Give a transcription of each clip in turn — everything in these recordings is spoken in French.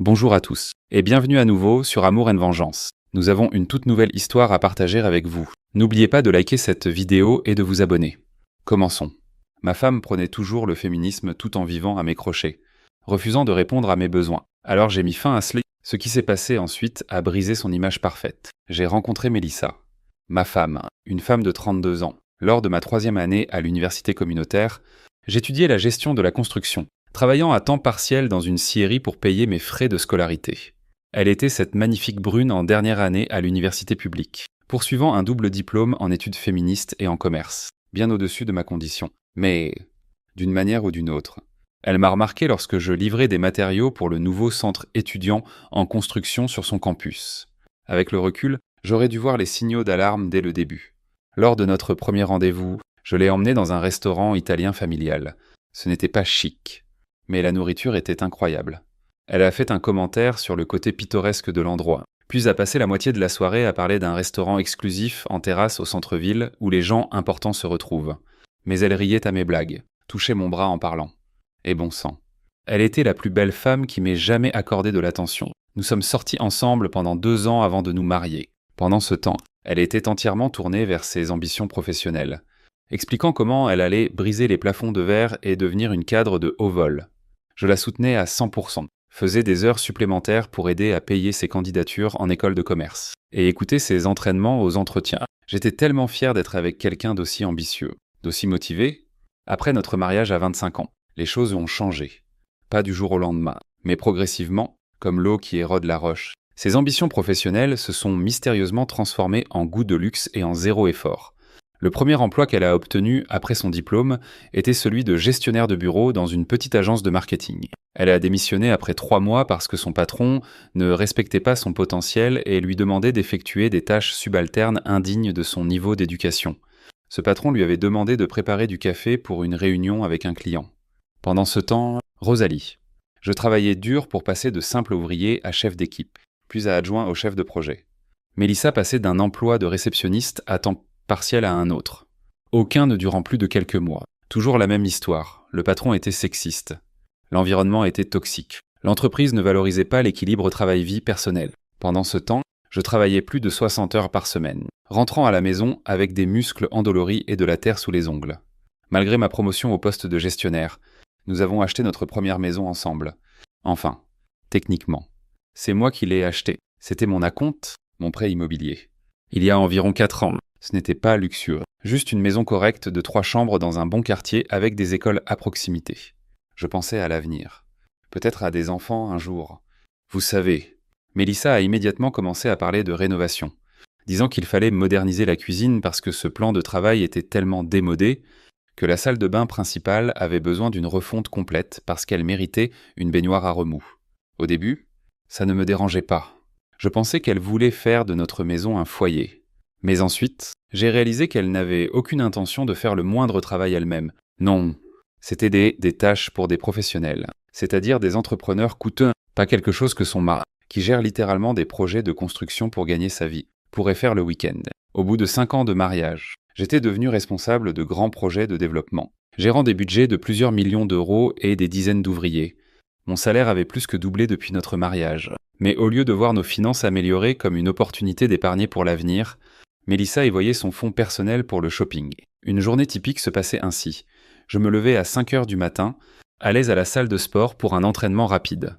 Bonjour à tous, et bienvenue à nouveau sur Amour and Vengeance. Nous avons une toute nouvelle histoire à partager avec vous. N'oubliez pas de liker cette vidéo et de vous abonner. Commençons. Ma femme prenait toujours le féminisme tout en vivant à mes crochets, refusant de répondre à mes besoins. Alors j'ai mis fin à cela. Ce qui s'est passé ensuite a brisé son image parfaite. J'ai rencontré Mélissa, ma femme, une femme de 32 ans. Lors de ma 3e année à l'université communautaire, j'étudiais la gestion de la construction, travaillant à temps partiel dans une scierie pour payer mes frais de scolarité. Elle était cette magnifique brune en dernière année à l'université publique, poursuivant un double diplôme en études féministes et en commerce, bien au-dessus de ma condition. Mais d'une manière ou d'une autre, elle m'a remarqué lorsque je livrais des matériaux pour le nouveau centre étudiant en construction sur son campus. Avec le recul, j'aurais dû voir les signaux d'alarme dès le début. Lors de notre premier rendez-vous, je l'ai emmenée dans un restaurant italien familial. Ce n'était pas chic, mais la nourriture était incroyable. Elle a fait un commentaire sur le côté pittoresque de l'endroit, puis a passé la moitié de la soirée à parler d'un restaurant exclusif en terrasse au centre-ville où les gens importants se retrouvent. Mais elle riait à mes blagues, touchait mon bras en parlant. Et bon sang. Elle était la plus belle femme qui m'ait jamais accordé de l'attention. Nous sommes sortis ensemble pendant 2 ans avant de nous marier. Pendant ce temps, elle était entièrement tournée vers ses ambitions professionnelles, expliquant comment elle allait briser les plafonds de verre et devenir une cadre de haut vol. Je la soutenais à 100%, faisais des heures supplémentaires pour aider à payer ses candidatures en école de commerce, et écouter ses entraînements aux entretiens. J'étais tellement fier d'être avec quelqu'un d'aussi ambitieux, d'aussi motivé. Après notre mariage à 25 ans, les choses ont changé. Pas du jour au lendemain, mais progressivement, comme l'eau qui érode la roche. Ses ambitions professionnelles se sont mystérieusement transformées en goût de luxe et en zéro effort. Le premier emploi qu'elle a obtenu après son diplôme était celui de gestionnaire de bureau dans une petite agence de marketing. Elle a démissionné après 3 mois parce que son patron ne respectait pas son potentiel et lui demandait d'effectuer des tâches subalternes indignes de son niveau d'éducation. Ce patron lui avait demandé de préparer du café pour une réunion avec un client. Pendant ce temps, Rosalie. Je travaillais dur pour passer de simple ouvrier à chef d'équipe, puis à adjoint au chef de projet. Mélissa passait d'un emploi de réceptionniste à temps partiel à un autre. Aucun ne durant plus de quelques mois. Toujours la même histoire. Le patron était sexiste. L'environnement était toxique. L'entreprise ne valorisait pas l'équilibre travail-vie personnel. Pendant ce temps, je travaillais plus de 60 heures par semaine, rentrant à la maison avec des muscles endoloris et de la terre sous les ongles. Malgré ma promotion au poste de gestionnaire, nous avons acheté notre première maison ensemble. Enfin, techniquement. C'est moi qui l'ai acheté. C'était mon acompte, mon prêt immobilier. Il y a environ 4 ans. Ce n'était pas luxueux. Juste une maison correcte de 3 chambres dans un bon quartier avec des écoles à proximité. Je pensais à l'avenir. Peut-être à des enfants un jour. Vous savez, Mélissa a immédiatement commencé à parler de rénovation, disant qu'il fallait moderniser la cuisine parce que ce plan de travail était tellement démodé que la salle de bain principale avait besoin d'une refonte complète parce qu'elle méritait une baignoire à remous. Au début, ça ne me dérangeait pas. Je pensais qu'elle voulait faire de notre maison un foyer. Mais ensuite, j'ai réalisé qu'elle n'avait aucune intention de faire le moindre travail elle-même. Non, c'était des tâches pour des professionnels, c'est-à-dire des entrepreneurs coûteux, pas quelque chose que son mari, qui gère littéralement des projets de construction pour gagner sa vie, pourrait faire le week-end. Au bout de 5 ans de mariage, j'étais devenu responsable de grands projets de développement, gérant des budgets de plusieurs millions d'euros et des dizaines d'ouvriers. Mon salaire avait plus que doublé depuis notre mariage. Mais au lieu de voir nos finances améliorées comme une opportunité d'épargner pour l'avenir, Mélissa y voyait son fonds personnel pour le shopping. Une journée typique se passait ainsi. Je me levais à 5 heures du matin, allais à la salle de sport pour un entraînement rapide.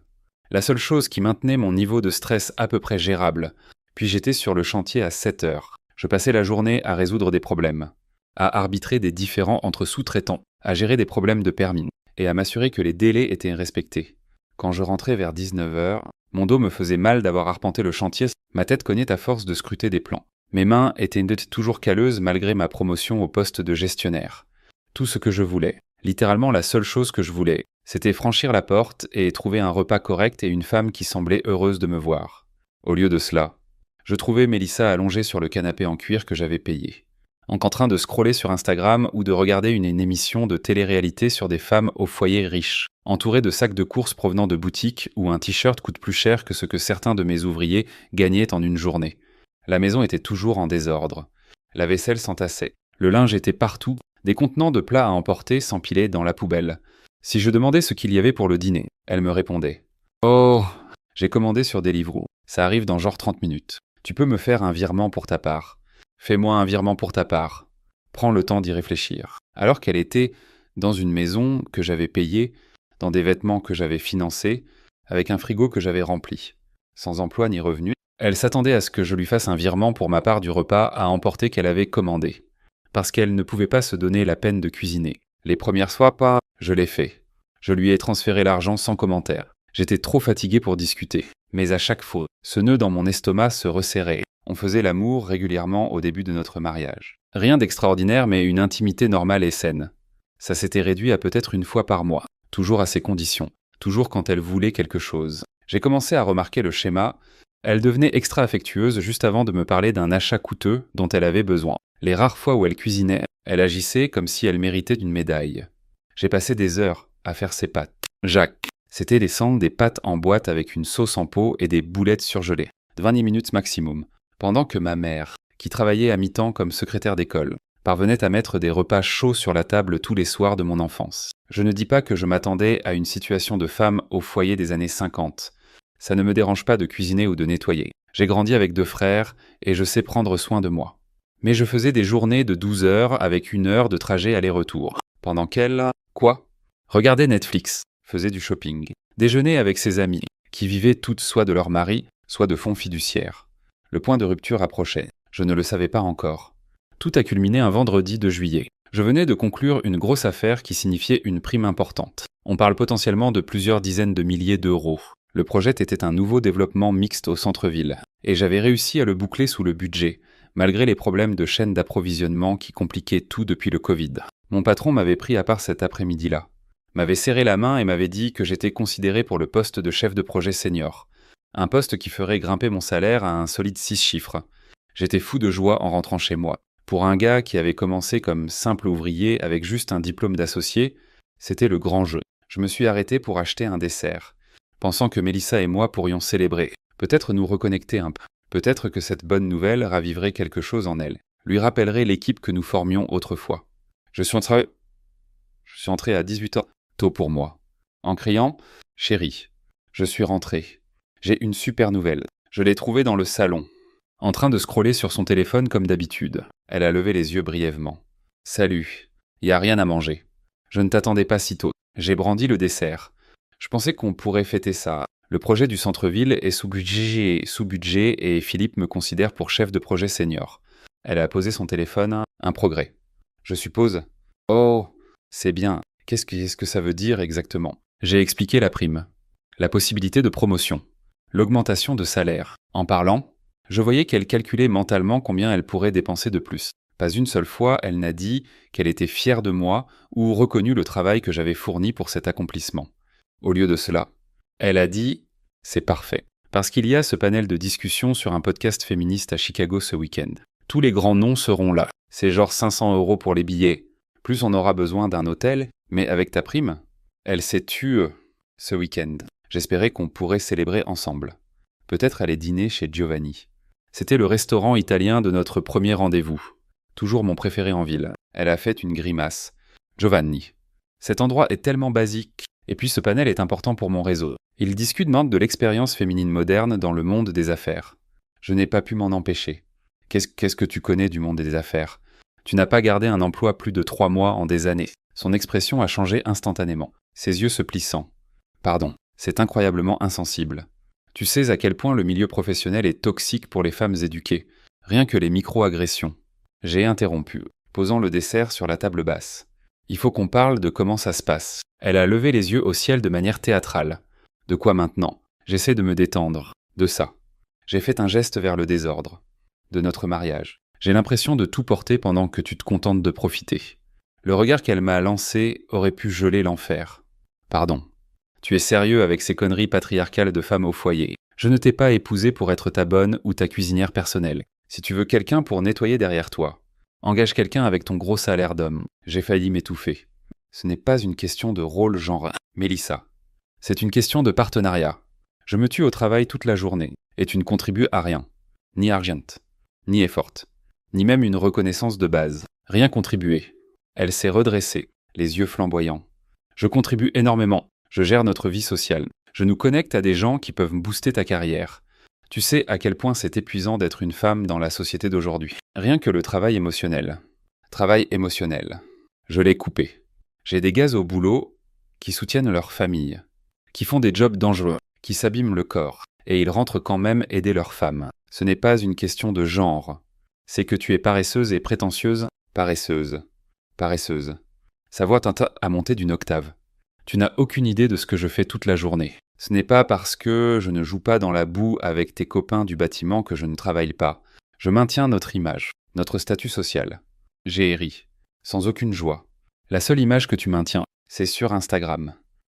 La seule chose qui maintenait mon niveau de stress à peu près gérable, puis j'étais sur le chantier à 7 heures. Je passais la journée à résoudre des problèmes, à arbitrer des différends entre sous-traitants, à gérer des problèmes de permis, et à m'assurer que les délais étaient respectés. Quand je rentrais vers 19 heures, mon dos me faisait mal d'avoir arpenté le chantier, ma tête cognait à force de scruter des plans. Mes mains étaient toujours calleuses malgré ma promotion au poste de gestionnaire. Tout ce que je voulais, littéralement la seule chose que je voulais, c'était franchir la porte et trouver un repas correct et une femme qui semblait heureuse de me voir. Au lieu de cela, je trouvais Mélissa allongée sur le canapé en cuir que j'avais payé, en train de scroller sur Instagram ou de regarder une émission de télé-réalité sur des femmes au foyer riches, entourées de sacs de courses provenant de boutiques où un t-shirt coûte plus cher que ce que certains de mes ouvriers gagnaient en une journée. La maison était toujours en désordre. La vaisselle s'entassait. Le linge était partout. Des contenants de plats à emporter s'empilaient dans la poubelle. Si je demandais ce qu'il y avait pour le dîner, elle me répondait « Oh, J'ai commandé sur Deliveroo. Ça arrive dans genre 30 minutes. Tu peux me faire un virement pour ta part. Fais-moi un virement pour ta part. Prends le temps d'y réfléchir. Alors qu'elle était dans une maison que j'avais payée, dans des vêtements que j'avais financés, avec un frigo que j'avais rempli. Sans emploi ni revenu, elle s'attendait à ce que je lui fasse un virement pour ma part du repas à emporter qu'elle avait commandé. Parce qu'elle ne pouvait pas se donner la peine de cuisiner. Les premières fois, pas, je l'ai fait. Je lui ai transféré l'argent sans commentaire. J'étais trop fatigué pour discuter. Mais à chaque fois, ce nœud dans mon estomac se resserrait. On faisait l'amour régulièrement au début de notre mariage. Rien d'extraordinaire, mais une intimité normale et saine. Ça s'était réduit à peut-être une fois par mois, toujours à ses conditions, toujours quand elle voulait quelque chose. J'ai commencé à remarquer le schéma. Elle devenait extra affectueuse juste avant de me parler d'un achat coûteux dont elle avait besoin. Les rares fois où elle cuisinait, elle agissait comme si elle méritait une médaille. J'ai passé des heures à faire ses pâtes. Jacques, c'était des pâtes en boîte avec une sauce en pot et des boulettes surgelées. 20 minutes maximum. Pendant que ma mère, qui travaillait à mi-temps comme secrétaire d'école, parvenait à mettre des repas chauds sur la table tous les soirs de mon enfance. Je ne dis pas que je m'attendais à une situation de femme au foyer des années 50. Ça ne me dérange pas de cuisiner ou de nettoyer. J'ai grandi avec 2 frères et je sais prendre soin de moi. Mais je faisais des journées de 12 heures avec 1 heure de trajet aller-retour. Pendant qu'elle... Quoi ? Regardait Netflix, faisait du shopping, déjeunait avec ses amis, qui vivaient toutes soit de leur mari, soit de fonds fiduciaires. Le point de rupture approchait. Je ne le savais pas encore. Tout a culminé un vendredi de juillet. Je venais de conclure une grosse affaire qui signifiait une prime importante. On parle potentiellement de plusieurs dizaines de milliers d'euros. Le projet était un nouveau développement mixte au centre-ville, et j'avais réussi à le boucler sous le budget, malgré les problèmes de chaîne d'approvisionnement qui compliquaient tout depuis le Covid. Mon patron m'avait pris à part cet après-midi-là, m'avait serré la main et m'avait dit que j'étais considéré pour le poste de chef de projet senior, un poste qui ferait grimper mon salaire à un solide 6 chiffres. J'étais fou de joie en rentrant chez moi. Pour un gars qui avait commencé comme simple ouvrier avec juste un diplôme d'associé, c'était le grand jeu. Je me suis arrêté pour acheter un dessert, pensant que Mélissa et moi pourrions célébrer, peut-être nous reconnecter un peu, peut-être que cette bonne nouvelle raviverait quelque chose en elle, lui rappellerait l'équipe que nous formions autrefois. Je suis entré à 18h, tôt pour moi, en criant « Chérie, je suis rentré. J'ai une super nouvelle. Je l'ai trouvée dans le salon. » En train de scroller sur son téléphone comme d'habitude. Elle a levé les yeux brièvement. « Salut, y a rien à manger. Je ne t'attendais pas si tôt. » J'ai brandi le dessert. Je pensais qu'on pourrait fêter ça. Le projet du centre-ville est sous budget et Philippe me considère pour chef de projet senior. Elle a posé son téléphone. Un progrès. Je suppose. Oh, c'est bien. Qu'est-ce que ça veut dire exactement ? J'ai expliqué la prime. La possibilité de promotion. L'augmentation de salaire. En parlant, je voyais qu'elle calculait mentalement combien elle pourrait dépenser de plus. Pas une seule fois, elle n'a dit qu'elle était fière de moi ou reconnu le travail que j'avais fourni pour cet accomplissement. Au lieu de cela, elle a dit « c'est parfait ». Parce qu'il y a ce panel de discussion sur un podcast féministe à Chicago ce week-end. Tous les grands noms seront là. C'est genre 500 € pour les billets. Plus on aura besoin d'un hôtel, mais avec ta prime, elle s'est tue ce week-end. J'espérais qu'on pourrait célébrer ensemble. Peut-être aller dîner chez Giovanni. C'était le restaurant italien de notre premier rendez-vous. Toujours mon préféré en ville. Elle a fait une grimace. Giovanni. Cet endroit est tellement basique. Et puis ce panel est important pour mon réseau. Il discute de l'expérience féminine moderne dans le monde des affaires. Je n'ai pas pu m'en empêcher. Qu'est-ce que tu connais du monde des affaires ? Tu n'as pas gardé un emploi plus de 3 mois en des années. Son expression a changé instantanément. Ses yeux se plissant. Pardon, c'est incroyablement insensible. Tu sais à quel point le milieu professionnel est toxique pour les femmes éduquées. Rien que les micro-agressions. J'ai interrompu, posant le dessert sur la table basse. Il faut qu'on parle de comment ça se passe. Elle a levé les yeux au ciel de manière théâtrale. De quoi maintenant ? J'essaie de me détendre. De ça. J'ai fait un geste vers le désordre. De notre mariage. J'ai l'impression de tout porter pendant que tu te contentes de profiter. Le regard qu'elle m'a lancé aurait pu geler l'enfer. Pardon. Tu es sérieux avec ces conneries patriarcales de femmes au foyer. Je ne t'ai pas épousée pour être ta bonne ou ta cuisinière personnelle. Si tu veux quelqu'un pour nettoyer derrière toi, engage quelqu'un avec ton gros salaire d'homme. J'ai failli m'étouffer. Ce n'est pas une question de rôle genre Mélissa. C'est une question de partenariat. Je me tue au travail toute la journée, et tu ne contribues à rien. Ni argent, ni effort, ni même une reconnaissance de base. Rien contribué. Elle s'est redressée, les yeux flamboyants. Je contribue énormément. Je gère notre vie sociale. Je nous connecte à des gens qui peuvent booster ta carrière. Tu sais à quel point c'est épuisant d'être une femme dans la société d'aujourd'hui. Rien que le travail émotionnel. Travail émotionnel. Je l'ai coupé. J'ai des gars au boulot qui soutiennent leur famille, qui font des jobs dangereux, qui s'abîment le corps, et ils rentrent quand même aider leurs femmes. Ce n'est pas une question de genre. C'est que tu es paresseuse et prétentieuse, paresseuse, paresseuse. Sa voix tenta à monter d'une octave. Tu n'as aucune idée de ce que je fais toute la journée. Ce n'est pas parce que je ne joue pas dans la boue avec tes copains du bâtiment que je ne travaille pas. Je maintiens notre image, notre statut social. J'ai ri, sans aucune joie. La seule image que tu maintiens, c'est sur Instagram,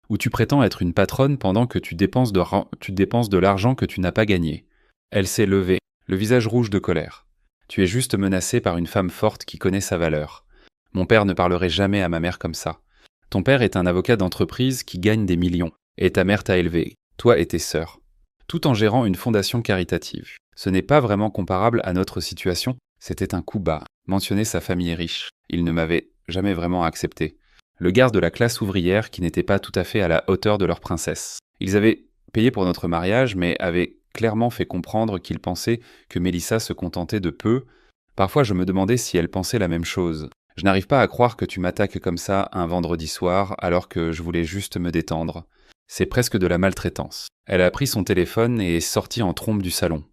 où tu prétends être une patronne pendant que tu dépenses de l'argent que tu n'as pas gagné. Elle s'est levée, le visage rouge de colère. Tu es juste menacée par une femme forte qui connaît sa valeur. Mon père ne parlerait jamais à ma mère comme ça. Ton père est un avocat d'entreprise qui gagne des millions, et ta mère t'a élevé, toi et tes sœurs, tout en gérant une fondation caritative. Ce n'est pas vraiment comparable à notre situation, c'était un coup bas. Mentionner sa famille riche, il ne m'avait jamais vraiment accepté. Le gars de la classe ouvrière qui n'était pas tout à fait à la hauteur de leur princesse. Ils avaient payé pour notre mariage, mais avaient clairement fait comprendre qu'ils pensaient que Mélissa se contentait de peu. Parfois je me demandais si elle pensait la même chose. Je n'arrive pas à croire que tu m'attaques comme ça un vendredi soir alors que je voulais juste me détendre. C'est presque de la maltraitance. Elle a pris son téléphone et est sortie en trombe du salon,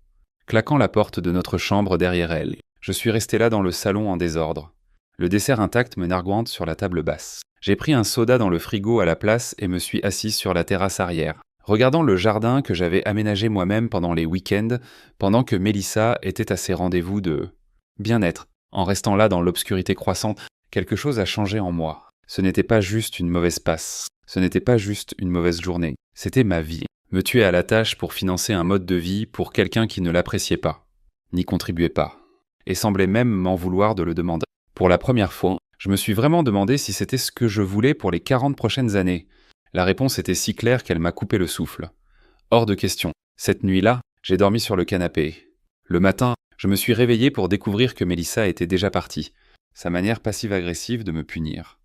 claquant la porte de notre chambre derrière elle. Je suis resté là dans le salon en désordre, le dessert intact me narguante sur la table basse. J'ai pris un soda dans le frigo à la place et me suis assis sur la terrasse arrière, regardant le jardin que j'avais aménagé moi-même pendant les week-ends, pendant que Mélissa était à ses rendez-vous de bien-être. En restant là dans l'obscurité croissante, quelque chose a changé en moi. Ce n'était pas juste une mauvaise passe, ce n'était pas juste une mauvaise journée, c'était ma vie. Me tuer à la tâche pour financer un mode de vie pour quelqu'un qui ne l'appréciait pas, n'y contribuait pas, et semblait même m'en vouloir de le demander. Pour la première fois, je me suis vraiment demandé si c'était ce que je voulais pour les 40 prochaines années. La réponse était si claire qu'elle m'a coupé le souffle. Hors de question. Cette nuit-là, j'ai dormi sur le canapé. Le matin, je me suis réveillé pour découvrir que Mélissa était déjà partie. Sa manière passive-agressive de me punir.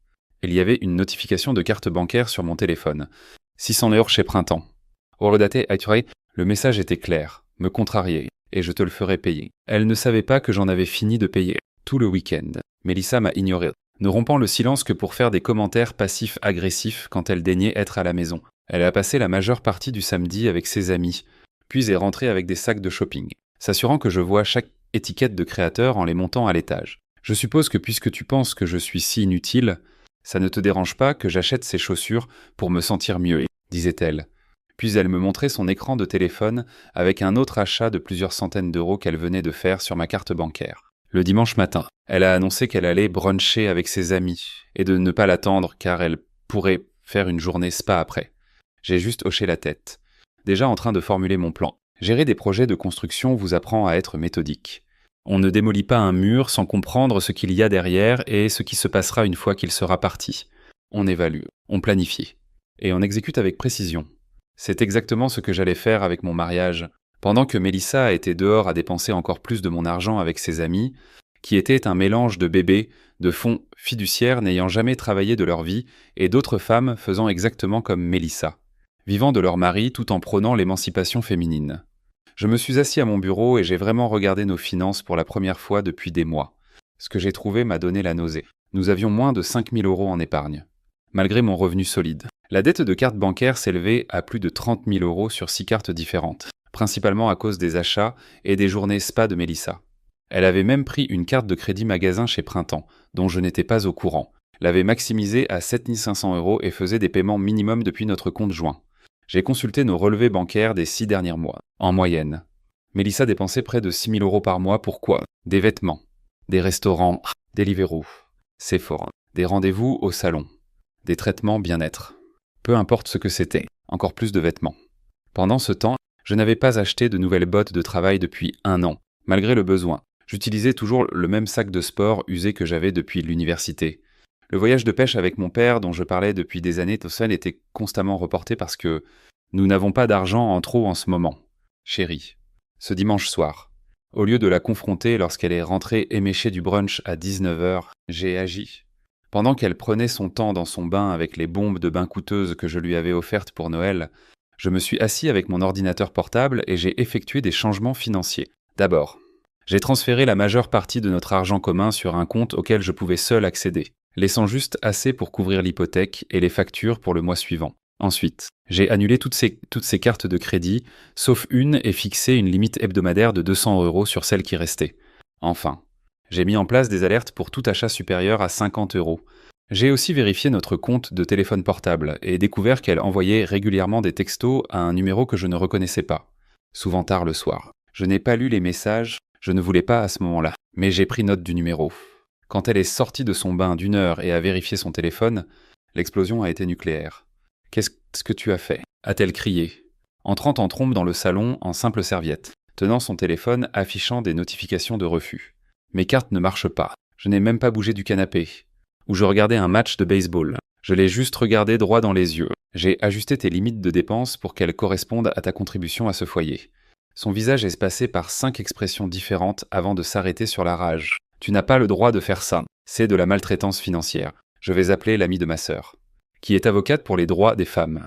Il y avait une notification de carte bancaire sur mon téléphone. 600 € chez Printemps. Le message était clair, me contrarier, et je te le ferai payer. Elle ne savait pas que j'en avais fini de payer. Tout le week-end. Mélissa m'a ignoré, ne rompant le silence que pour faire des commentaires passifs-agressifs quand elle daignait être à la maison. Elle a passé la majeure partie du samedi avec ses amis, puis est rentrée avec des sacs de shopping, s'assurant que je vois chaque étiquette de créateur en les montant à l'étage. Je suppose que puisque tu penses que je suis si inutile, ça ne te dérange pas que j'achète ces chaussures pour me sentir mieux, disait-elle. Puis elle me montrait son écran de téléphone avec un autre achat de plusieurs centaines d'euros qu'elle venait de faire sur ma carte bancaire. Le dimanche matin, elle a annoncé qu'elle allait bruncher avec ses amis et de ne pas l'attendre car elle pourrait faire une journée spa après. J'ai juste hoché la tête, déjà en train de formuler mon plan. Gérer des projets de construction vous apprend à être méthodique. On ne démolit pas un mur sans comprendre ce qu'il y a derrière et ce qui se passera une fois qu'il sera parti. On évalue, on planifie, et on exécute avec précision. C'est exactement ce que j'allais faire avec mon mariage. Pendant que Mélissa était dehors à dépenser encore plus de mon argent avec ses amis, qui étaient un mélange de bébés, de fonds fiduciaires n'ayant jamais travaillé de leur vie, et d'autres femmes faisant exactement comme Mélissa, vivant de leur mari tout en prônant l'émancipation féminine. Je me suis assis à mon bureau et j'ai vraiment regardé nos finances pour la première fois depuis des mois. Ce que j'ai trouvé m'a donné la nausée. Nous avions moins de 5 000 € en épargne, malgré mon revenu solide. La dette de carte bancaire s'élevait à plus de 30 000 € sur 6 cartes différentes, principalement à cause des achats et des journées spa de Mélissa. Elle avait même pris une carte de crédit magasin chez Printemps, dont je n'étais pas au courant, l'avait maximisée à 7 500 € et faisait des paiements minimum depuis notre compte joint. J'ai consulté nos relevés bancaires des 6 derniers mois, en moyenne. Mélissa dépensait près de 6 000 € par mois pour quoi ? Des vêtements, des restaurants, Deliveroo, Sephora, des rendez-vous au salon, des traitements bien-être. Peu importe ce que c'était, encore plus de vêtements. Pendant ce temps, je n'avais pas acheté de nouvelles bottes de travail depuis 1 an, malgré le besoin. J'utilisais toujours le même sac de sport usé que j'avais depuis l'université. Le voyage de pêche avec mon père, dont je parlais depuis des années tout seul, était constamment reporté parce que nous n'avons pas d'argent en trop en ce moment. Chérie, ce dimanche soir, au lieu de la confronter lorsqu'elle est rentrée éméchée du brunch à 19h, j'ai agi. Pendant qu'elle prenait son temps dans son bain avec les bombes de bain coûteuses que je lui avais offertes pour Noël, Je me suis assis avec mon ordinateur portable et j'ai effectué des changements financiers. D'abord, j'ai transféré la majeure partie de notre argent commun sur un compte auquel je pouvais seul accéder, laissant juste assez pour couvrir l'hypothèque et les factures pour le mois suivant. Ensuite, j'ai annulé toutes ces cartes de crédit, sauf une, et fixé une limite hebdomadaire de 200 € sur celles qui restaient. Enfin, j'ai mis en place des alertes pour tout achat supérieur à 50 €. J'ai aussi vérifié notre compte de téléphone portable et découvert qu'elle envoyait régulièrement des textos à un numéro que je ne reconnaissais pas, souvent tard le soir. Je n'ai pas lu les messages, je ne voulais pas à ce moment-là, mais j'ai pris note du numéro. Quand elle est sortie de son bain d'1 heure et a vérifié son téléphone, l'explosion a été nucléaire. « Qu'est-ce que tu as fait » a-t-elle crié, entrant en trombe dans le salon en simple serviette, tenant son téléphone affichant des notifications de refus. Mes cartes ne marchent pas, je n'ai même pas bougé du canapé. Ou je regardais un match de baseball. Je l'ai juste regardé droit dans les yeux. J'ai ajusté tes limites de dépenses pour qu'elles correspondent à ta contribution à ce foyer. Son visage est passé par 5 expressions différentes avant de s'arrêter sur la rage. Tu n'as pas le droit de faire ça. C'est de la maltraitance financière. Je vais appeler l'amie de ma sœur, qui est avocate pour les droits des femmes.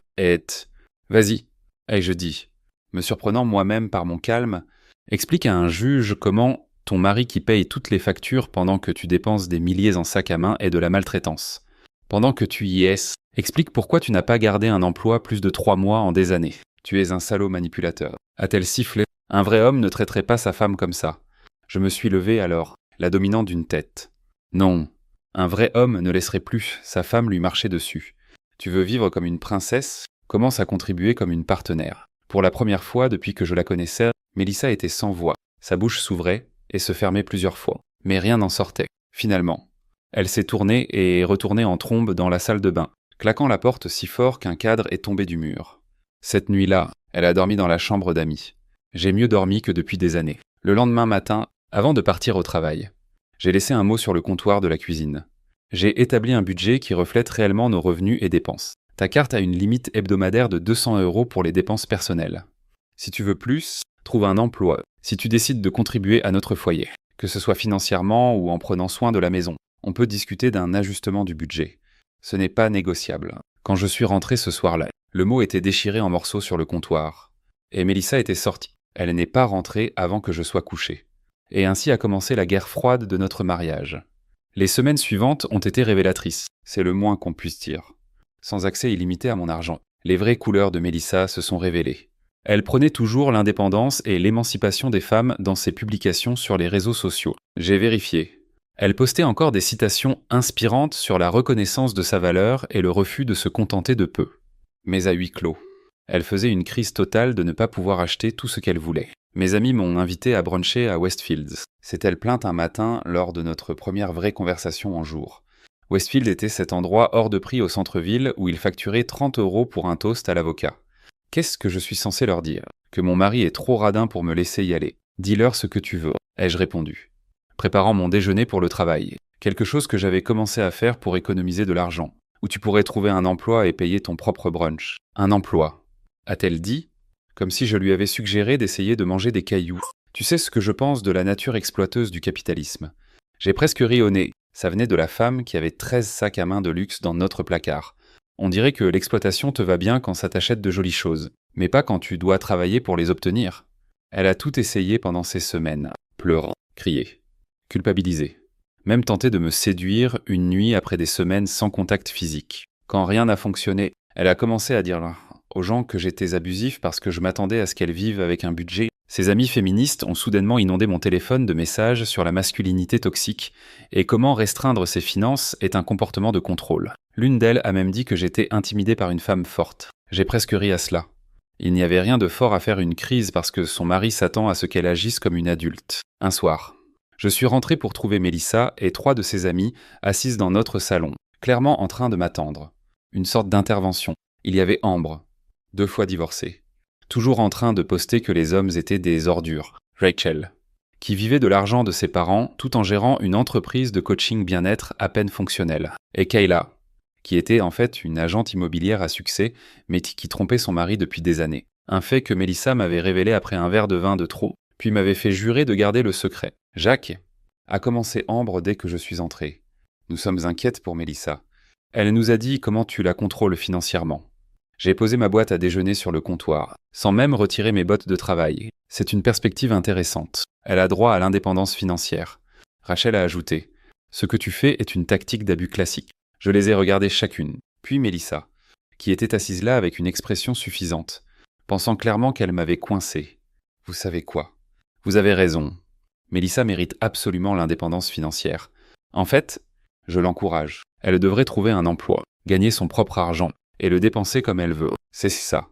Vas-y, ai-je dit, me surprenant moi-même par mon calme, explique à un juge comment ton mari qui paye toutes les factures pendant que tu dépenses des milliers en sac à main est de la maltraitance. Pendant que tu y es, explique pourquoi tu n'as pas gardé un emploi plus de 3 mois en des années. Tu es un salaud manipulateur. A-t-elle sifflé ? Un vrai homme ne traiterait pas sa femme comme ça. Je me suis levé alors, la dominant d'une tête. Non, un vrai homme ne laisserait plus sa femme lui marcher dessus. Tu veux vivre comme une princesse ? Commence à contribuer comme une partenaire. Pour la première fois depuis que je la connaissais, Mélissa était sans voix. Sa bouche s'ouvrait et se fermait plusieurs fois. Mais rien n'en sortait. Finalement, elle s'est tournée et est retournée en trombe dans la salle de bain, claquant la porte si fort qu'un cadre est tombé du mur. Cette nuit-là, elle a dormi dans la chambre d'amis. J'ai mieux dormi que depuis des années. Le lendemain matin, avant de partir au travail, j'ai laissé un mot sur le comptoir de la cuisine. J'ai établi un budget qui reflète réellement nos revenus et dépenses. Ta carte a une limite hebdomadaire de 200 € pour les dépenses personnelles. Si tu veux plus, trouve un emploi. Si tu décides de contribuer à notre foyer, que ce soit financièrement ou en prenant soin de la maison, on peut discuter d'un ajustement du budget. Ce n'est pas négociable. Quand je suis rentré ce soir-là, le mot était déchiré en morceaux sur le comptoir. Et Mélissa était sortie. Elle n'est pas rentrée avant que je sois couché. Et ainsi a commencé la guerre froide de notre mariage. Les semaines suivantes ont été révélatrices, c'est le moins qu'on puisse dire. Sans accès illimité à mon argent, les vraies couleurs de Mélissa se sont révélées. Elle prônait toujours l'indépendance et l'émancipation des femmes dans ses publications sur les réseaux sociaux. J'ai vérifié. Elle postait encore des citations inspirantes sur la reconnaissance de sa valeur et le refus de se contenter de peu. Mais à huis clos. Elle faisait une crise totale de ne pas pouvoir acheter tout ce qu'elle voulait. Mes amis m'ont invité à bruncher à Westfields. S'est-elle plainte un matin lors de notre première vraie conversation en jour. Westfield était cet endroit hors de prix au centre-ville où il facturait 30 € pour un toast à l'avocat. Qu'est-ce que je suis censé leur dire ? Que mon mari est trop radin pour me laisser y aller. Dis-leur ce que tu veux, ai-je répondu, préparant mon déjeuner pour le travail. Quelque chose que j'avais commencé à faire pour économiser de l'argent. Où tu pourrais trouver un emploi et payer ton propre brunch. Un emploi, a-t-elle dit, comme si je lui avais suggéré d'essayer de manger des cailloux. Tu sais ce que je pense de la nature exploiteuse du capitalisme. J'ai presque ri au nez. Ça venait de la femme qui avait 13 sacs à main de luxe dans notre placard. On dirait que l'exploitation te va bien quand ça t'achète de jolies choses, mais pas quand tu dois travailler pour les obtenir. Elle a tout essayé pendant ces semaines, pleurant, crié, culpabilisé, même tenté de me séduire une nuit après des semaines sans contact physique. Quand rien n'a fonctionné, elle a commencé à dire aux gens que j'étais abusif parce que je m'attendais à ce qu'elles vivent avec un budget. Ses amies féministes ont soudainement inondé mon téléphone de messages sur la masculinité toxique et comment restreindre ses finances est un comportement de contrôle. L'une d'elles a même dit que j'étais intimidé par une femme forte. J'ai presque ri à cela. Il n'y avait rien de fort à faire une crise parce que son mari s'attend à ce qu'elle agisse comme une adulte. Un soir, je suis rentré pour trouver Mélissa et 3 de ses amies assises dans notre salon, clairement en train de m'attendre. Une sorte d'intervention. Il y avait Ambre, 2 fois divorcée, toujours en train de poster que les hommes étaient des ordures. Rachel, qui vivait de l'argent de ses parents tout en gérant une entreprise de coaching bien-être à peine fonctionnelle. Et Kayla, qui était en fait une agente immobilière à succès, mais qui trompait son mari depuis des années. Un fait que Mélissa m'avait révélé après un verre de vin de trop, puis m'avait fait jurer de garder le secret. « Jacques !» a commencé Ambre dès que je suis entré. Nous sommes inquiètes pour Mélissa. Elle nous a dit comment tu la contrôles financièrement. J'ai posé ma boîte à déjeuner sur le comptoir, sans même retirer mes bottes de travail. C'est une perspective intéressante. Elle a droit à l'indépendance financière. Rachel a ajouté. Ce que tu fais est une tactique d'abus classique. Je les ai regardées chacune. Puis Mélissa, qui était assise là avec une expression suffisante, pensant clairement qu'elle m'avait coincé. Vous savez quoi? Vous avez raison. Mélissa mérite absolument l'indépendance financière. En fait, je l'encourage. Elle devrait trouver un emploi, gagner son propre argent et le dépenser comme elle veut. C'est ça.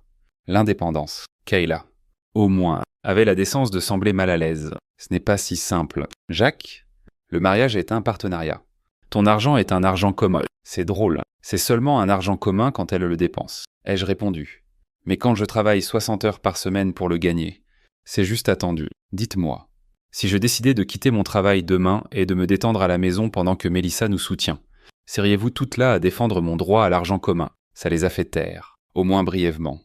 L'indépendance. Kayla, au moins, avait la décence de sembler mal à l'aise. Ce n'est pas si simple. Jacques, le mariage est un partenariat. Ton argent est un argent commun. C'est drôle. C'est seulement un argent commun quand elle le dépense. Ai-je répondu. Mais quand je travaille 60 heures par semaine pour le gagner, c'est juste attendu. Dites-moi. Si je décidais de quitter mon travail demain et de me détendre à la maison pendant que Mélissa nous soutient, seriez-vous toutes là à défendre mon droit à l'argent commun? Ça les a fait taire, au moins brièvement.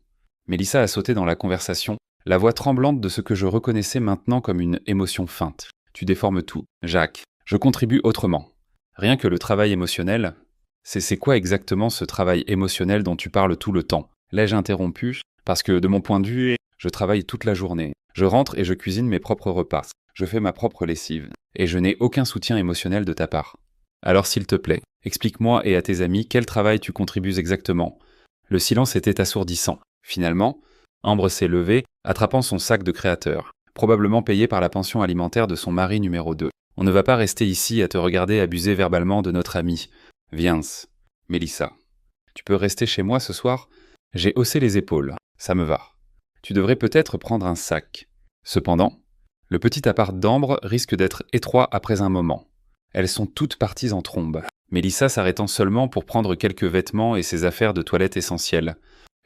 Mélissa a sauté dans la conversation, la voix tremblante de ce que je reconnaissais maintenant comme une émotion feinte. Tu déformes tout. Jacques, je contribue autrement. Rien que le travail émotionnel. C'est quoi exactement ce travail émotionnel dont tu parles tout le temps? L'ai-je interrompu? Parce que de mon point de vue, je travaille toute la journée. Je rentre et je cuisine mes propres repas. Je fais ma propre lessive. Et je n'ai aucun soutien émotionnel de ta part. Alors s'il te plaît, explique-moi et à tes amis quel travail tu contribues exactement. Le silence était assourdissant. Finalement, Ambre s'est levée, attrapant son sac de créateur, probablement payé par la pension alimentaire de son mari numéro 2. On ne va pas rester ici à te regarder abuser verbalement de notre ami. Viens, Mélissa. Tu peux rester chez moi ce soir? J'ai haussé les épaules. Ça me va. Tu devrais peut-être prendre un sac. Cependant, le petit appart d'Ambre risque d'être étroit après un moment. Elles sont toutes parties en trombe. Mélissa s'arrêtant seulement pour prendre quelques vêtements et ses affaires de toilette essentielles.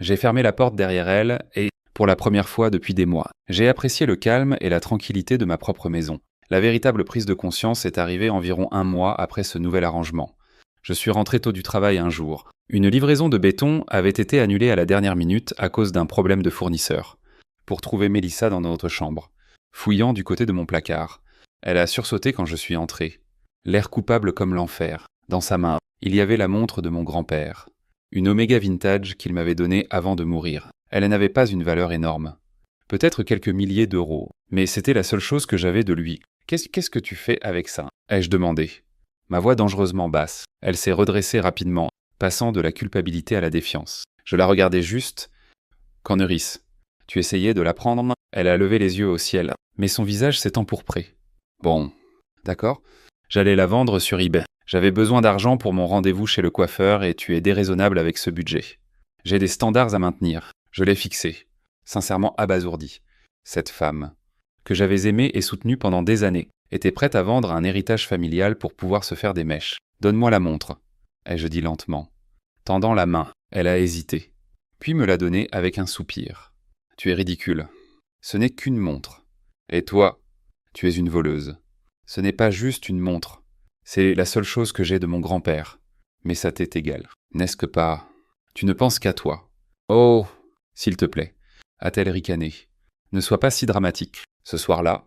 J'ai fermé la porte derrière elle et, pour la première fois depuis des mois, j'ai apprécié le calme et la tranquillité de ma propre maison. La véritable prise de conscience est arrivée environ 1 mois après ce nouvel arrangement. Je suis rentré tôt du travail un jour. Une livraison de béton avait été annulée à la dernière minute à cause d'un problème de fournisseur. Pour trouver Mélissa dans notre chambre, fouillant du côté de mon placard. Elle a sursauté quand je suis entré. L'air coupable comme l'enfer. Dans sa main, il y avait la montre de mon grand-père. Une Omega Vintage qu'il m'avait donnée avant de mourir. Elle n'avait pas une valeur énorme. Peut-être quelques milliers d'euros, mais c'était la seule chose que j'avais de lui. Qu'est-ce que tu fais avec ça? Ai-je demandé. Ma voix dangereusement basse. Elle s'est redressée rapidement, passant de la culpabilité à la défiance. Je la regardais juste. Corneris, tu essayais de la prendre? Elle a levé les yeux au ciel, mais son visage s'est empourpré. Bon, d'accord. J'allais la vendre sur eBay. J'avais besoin d'argent pour mon rendez-vous chez le coiffeur et tu es déraisonnable avec ce budget. J'ai des standards à maintenir. Je l'ai fixé. Sincèrement abasourdi. Cette femme, que j'avais aimée et soutenue pendant des années, était prête à vendre un héritage familial pour pouvoir se faire des mèches. Donne-moi la montre, ai-je dit lentement. Tendant la main, elle a hésité, puis me l'a donnée avec un soupir. Tu es ridicule. Ce n'est qu'une montre. Et toi, tu es une voleuse. Ce n'est pas juste une montre. C'est la seule chose que j'ai de mon grand-père. Mais ça t'est égal. N'est-ce que pas? Tu ne penses qu'à toi. Oh, s'il te plaît, a-t-elle ricané. Ne sois pas si dramatique. Ce soir-là,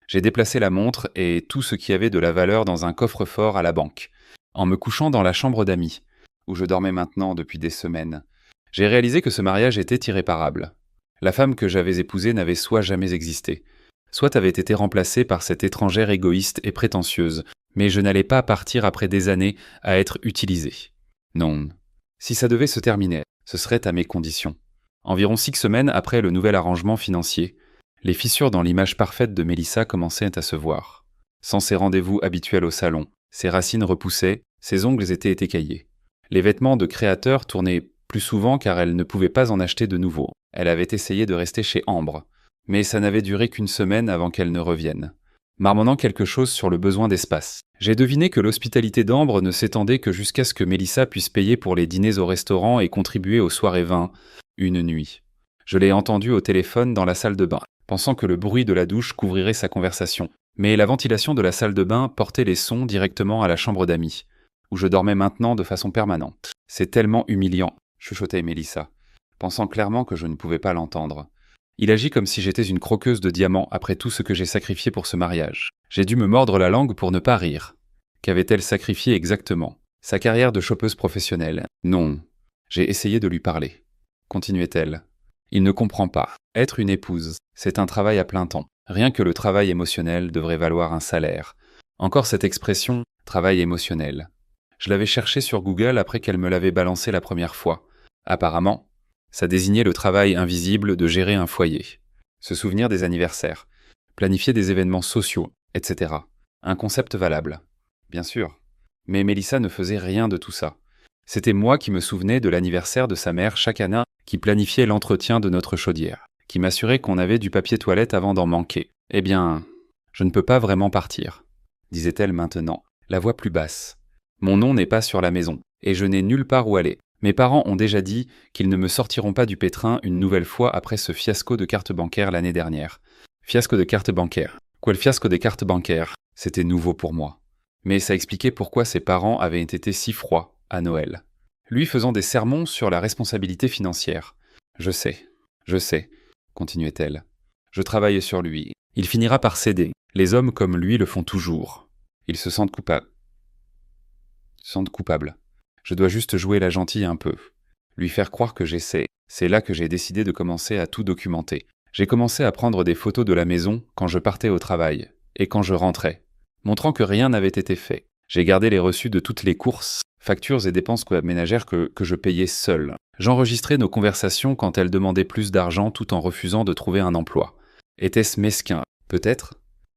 j'ai déplacé la montre et tout ce qui avait de la valeur dans un coffre-fort à la banque, en me couchant dans la chambre d'amis, où je dormais maintenant depuis des semaines. J'ai réalisé que ce mariage était irréparable. La femme que j'avais épousée n'avait soit jamais existé, soit avait été remplacée par cette étrangère égoïste et prétentieuse, mais je n'allais pas partir après des années à être utilisée. Non. Si ça devait se terminer, ce serait à mes conditions. Environ 6 semaines après le nouvel arrangement financier, les fissures dans l'image parfaite de Mélissa commençaient à se voir. Sans ses rendez-vous habituels au salon, ses racines repoussaient, ses ongles étaient écaillés. Les vêtements de créateur tournaient plus souvent car elle ne pouvait pas en acheter de nouveaux. Elle avait essayé de rester chez Ambre, mais ça n'avait duré qu'une semaine avant qu'elle ne revienne. Marmonnant quelque chose sur le besoin d'espace. J'ai deviné que l'hospitalité d'Ambre ne s'étendait que jusqu'à ce que Mélissa puisse payer pour les dîners au restaurant et contribuer aux soirées vins, une nuit. Je l'ai entendue au téléphone dans la salle de bain, pensant que le bruit de la douche couvrirait sa conversation. Mais la ventilation de la salle de bain portait les sons directement à la chambre d'amis, où je dormais maintenant de façon permanente. C'est tellement humiliant, chuchotait Mélissa, pensant clairement que je ne pouvais pas l'entendre. Il agit comme si j'étais une croqueuse de diamants après tout ce que j'ai sacrifié pour ce mariage. J'ai dû me mordre la langue pour ne pas rire. Qu'avait-elle sacrifié exactement? Sa carrière de chopeuse professionnelle? Non. J'ai essayé de lui parler. continuait-elle. Il ne comprend pas. Être une épouse, c'est un travail à plein temps. Rien que le travail émotionnel devrait valoir un salaire. Encore cette expression, travail émotionnel. Je l'avais cherché sur Google après qu'elle me l'avait balancé la première fois. Apparemment, ça désignait le travail invisible de gérer un foyer. Se souvenir des anniversaires, planifier des événements sociaux, etc. Un concept valable. Bien sûr. Mais Mélissa ne faisait rien de tout ça. C'était moi qui me souvenais de l'anniversaire de sa mère chaque année, qui planifiait l'entretien de notre chaudière, qui m'assurait qu'on avait du papier toilette avant d'en manquer. Eh bien, je ne peux pas vraiment partir, disait-elle maintenant, la voix plus basse. Mon nom n'est pas sur la maison, et je n'ai nulle part où aller. Mes parents ont déjà dit qu'ils ne me sortiront pas du pétrin une nouvelle fois après ce fiasco de carte bancaire l'année dernière. Fiasco de carte bancaire. Quoi, le fiasco des cartes bancaires? C'était nouveau pour moi. Mais ça expliquait pourquoi ses parents avaient été si froids à Noël. Lui faisant des sermons sur la responsabilité financière. Je sais, continuait-elle. Je travaille sur lui. Il finira par céder. Les hommes comme lui le font toujours. Ils se sentent coupables. Je dois juste jouer la gentille un peu. Lui faire croire que j'essaie. C'est là que j'ai décidé de commencer à tout documenter. J'ai commencé à prendre des photos de la maison quand je partais au travail et quand je rentrais, montrant que rien n'avait été fait. J'ai gardé les reçus de toutes les courses, factures et dépenses ménagères que je payais seul. J'enregistrais nos conversations quand elle demandait plus d'argent tout en refusant de trouver un emploi. Était-ce mesquin? Peut-être.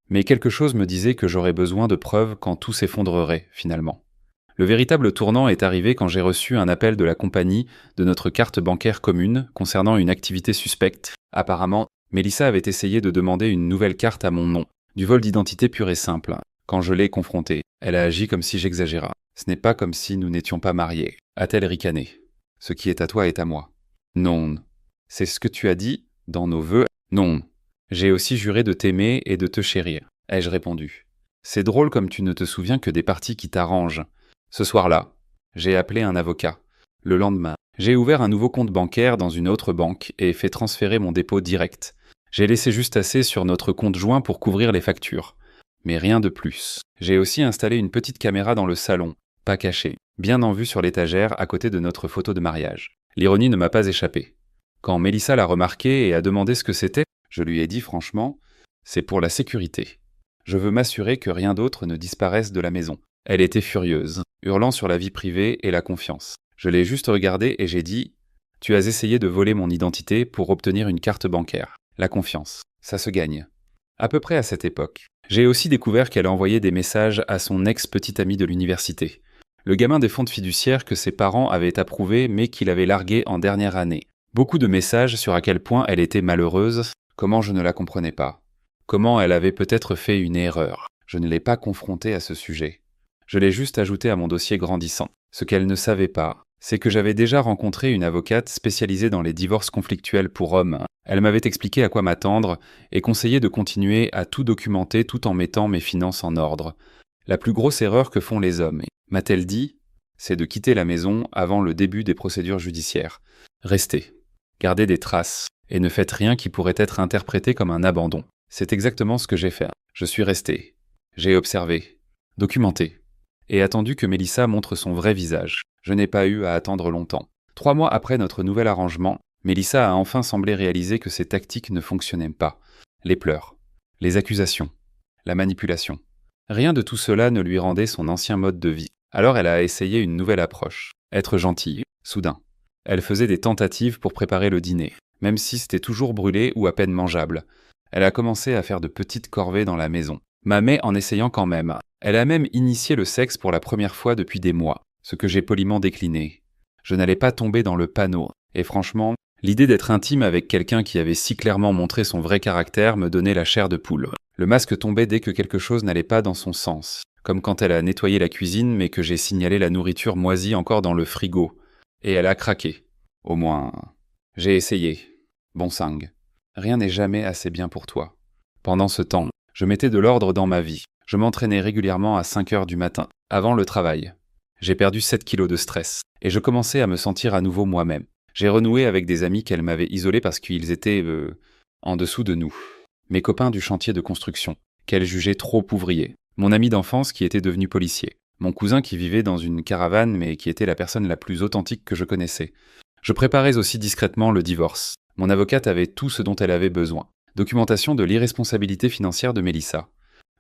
Mais quelque chose me disait que j'aurais besoin de preuves quand tout s'effondrerait, finalement. Le véritable tournant est arrivé quand j'ai reçu un appel de la compagnie de notre carte bancaire commune concernant une activité suspecte. Apparemment, Mélissa avait essayé de demander une nouvelle carte à mon nom, du vol d'identité pur et simple. Quand je l'ai confrontée, elle a agi comme si j'exagérais. Ce n'est pas comme si nous n'étions pas mariés, a-t-elle ricané. Ce qui est à toi est à moi. Non. C'est ce que tu as dit dans nos vœux. Non. J'ai aussi juré de t'aimer et de te chérir, ai-je répondu. C'est drôle comme tu ne te souviens que des parties qui t'arrangent. Ce soir-là, j'ai appelé un avocat. Le lendemain, j'ai ouvert un nouveau compte bancaire dans une autre banque et fait transférer mon dépôt direct. J'ai laissé juste assez sur notre compte joint pour couvrir les factures. Mais rien de plus. J'ai aussi installé une petite caméra dans le salon, pas cachée, bien en vue sur l'étagère à côté de notre photo de mariage. L'ironie ne m'a pas échappé. Quand Mélissa l'a remarqué et a demandé ce que c'était, je lui ai dit franchement, c'est pour la sécurité. Je veux m'assurer que rien d'autre ne disparaisse de la maison. Elle était furieuse, hurlant sur la vie privée et la confiance. Je l'ai juste regardée et j'ai dit « Tu as essayé de voler mon identité pour obtenir une carte bancaire. La confiance, ça se gagne. » À peu près à cette époque, j'ai aussi découvert qu'elle envoyait des messages à son ex-petit ami de l'université. Le gamin des fonds fiduciaires que ses parents avaient approuvé mais qu'il avait largué en dernière année. Beaucoup de messages sur à quel point elle était malheureuse, comment je ne la comprenais pas. Comment elle avait peut-être fait une erreur. Je ne l'ai pas confrontée à ce sujet. Je l'ai juste ajouté à mon dossier grandissant. Ce qu'elle ne savait pas, c'est que j'avais déjà rencontré une avocate spécialisée dans les divorces conflictuels pour hommes. Elle m'avait expliqué à quoi m'attendre et conseillé de continuer à tout documenter tout en mettant mes finances en ordre. La plus grosse erreur que font les hommes, m'a-t-elle dit, c'est de quitter la maison avant le début des procédures judiciaires. Restez, gardez des traces et ne faites rien qui pourrait être interprété comme un abandon. C'est exactement ce que j'ai fait. Je suis resté. J'ai observé, documenté. Et attendu que Mélissa montre son vrai visage. Je n'ai pas eu à attendre longtemps. 3 mois après notre nouvel arrangement, Mélissa a enfin semblé réaliser que ses tactiques ne fonctionnaient pas. Les pleurs, les accusations, la manipulation. Rien de tout cela ne lui rendait son ancien mode de vie. Alors elle a essayé une nouvelle approche. Être gentille, soudain. Elle faisait des tentatives pour préparer le dîner, même si c'était toujours brûlé ou à peine mangeable. Elle a commencé à faire de petites corvées dans la maison. Mais en essayant quand même. Elle a même initié le sexe pour la première fois depuis des mois, ce que j'ai poliment décliné. Je n'allais pas tomber dans le panneau, et franchement, l'idée d'être intime avec quelqu'un qui avait si clairement montré son vrai caractère me donnait la chair de poule. Le masque tombait dès que quelque chose n'allait pas dans son sens, comme quand elle a nettoyé la cuisine mais que j'ai signalé la nourriture moisie encore dans le frigo. Et elle a craqué. Au moins, j'ai essayé. Bon sang, rien n'est jamais assez bien pour toi. Pendant ce temps, je mettais de l'ordre dans ma vie. Je m'entraînais régulièrement à 5 heures du matin, avant le travail. J'ai perdu 7 kilos de stress, et je commençais à me sentir à nouveau moi-même. J'ai renoué avec des amis qu'elle m'avait isolés parce qu'ils étaient, en dessous de nous. Mes copains du chantier de construction, qu'elle jugeait trop ouvriers. Mon ami d'enfance qui était devenu policier. Mon cousin qui vivait dans une caravane mais qui était la personne la plus authentique que je connaissais. Je préparais aussi discrètement le divorce. Mon avocate avait tout ce dont elle avait besoin. Documentation de l'irresponsabilité financière de Mélissa.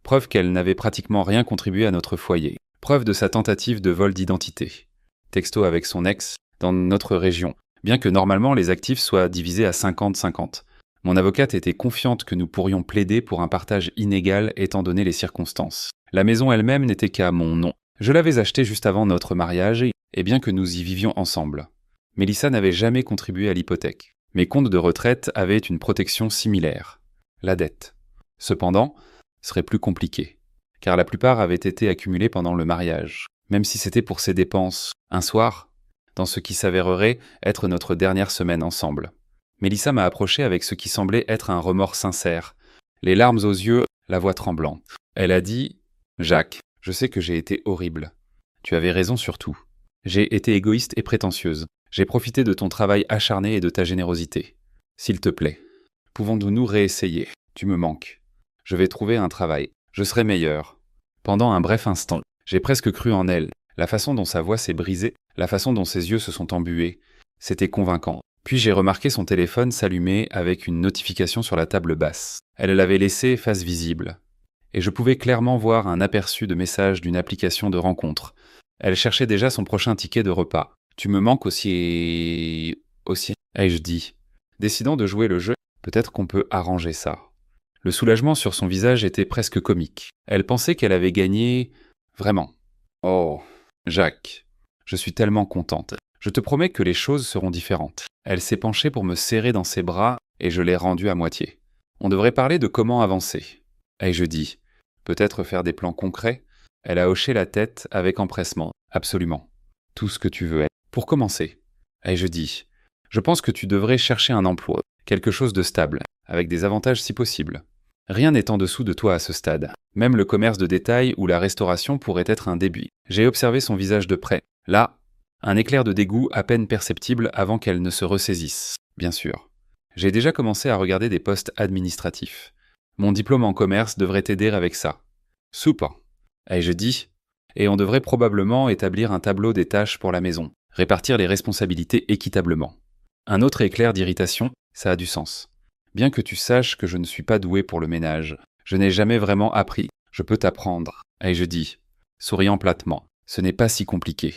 Preuve qu'elle n'avait pratiquement rien contribué à notre foyer. Preuve de sa tentative de vol d'identité. Texto avec son ex, dans notre région, bien que normalement les actifs soient divisés à 50-50. Mon avocate était confiante que nous pourrions plaider pour un partage inégal étant donné les circonstances. La maison elle-même n'était qu'à mon nom. Je l'avais achetée juste avant notre mariage, et bien que nous y vivions ensemble. Mélissa n'avait jamais contribué à l'hypothèque. Mes comptes de retraite avaient une protection similaire. La dette. Cependant, ce serait plus compliqué, car la plupart avaient été accumulés pendant le mariage, même si c'était pour ses dépenses, un soir, dans ce qui s'avérerait être notre dernière semaine ensemble. Mélissa m'a approché avec ce qui semblait être un remords sincère, les larmes aux yeux, la voix tremblante. Elle a dit « Jacques, je sais que j'ai été horrible. Tu avais raison sur tout. J'ai été égoïste et prétentieuse. J'ai profité de ton travail acharné et de ta générosité. S'il te plaît, pouvons-nous nous réessayer? Tu me manques. Je vais trouver un travail. Je serai meilleur. » Pendant un bref instant, j'ai presque cru en elle. La façon dont sa voix s'est brisée, la façon dont ses yeux se sont embués, c'était convaincant. Puis j'ai remarqué son téléphone s'allumer avec une notification sur la table basse. Elle l'avait laissé face visible. Et je pouvais clairement voir un aperçu de message d'une application de rencontre. Elle cherchait déjà son prochain ticket de repas. Tu me manques aussi, ai-je dit. Décidant de jouer le jeu, peut-être qu'on peut arranger ça. Le soulagement sur son visage était presque comique. Elle pensait qu'elle avait gagné... Vraiment. Oh, Jacques, je suis tellement contente. Je te promets que les choses seront différentes. Elle s'est penchée pour me serrer dans ses bras et je l'ai rendue à moitié. On devrait parler de comment avancer. Ai-je dit. Peut-être faire des plans concrets? Elle a hoché la tête avec empressement. Absolument. Tout ce que tu veux. Pour commencer. Ai-je dit. Je pense que tu devrais chercher un emploi. Quelque chose de stable, avec des avantages si possible. Rien n'est en dessous de toi à ce stade. Même le commerce de détail ou la restauration pourrait être un début. J'ai observé son visage de près. Là, un éclair de dégoût à peine perceptible avant qu'elle ne se ressaisisse. Bien sûr. J'ai déjà commencé à regarder des postes administratifs. Mon diplôme en commerce devrait t'aider avec ça. Soupe, ai-je dit. Et on devrait probablement établir un tableau des tâches pour la maison. Répartir les responsabilités équitablement. Un autre éclair d'irritation, ça a du sens. Bien que tu saches que je ne suis pas doué pour le ménage, je n'ai jamais vraiment appris. Je peux t'apprendre, ai-je dit, souriant platement. Ce n'est pas si compliqué.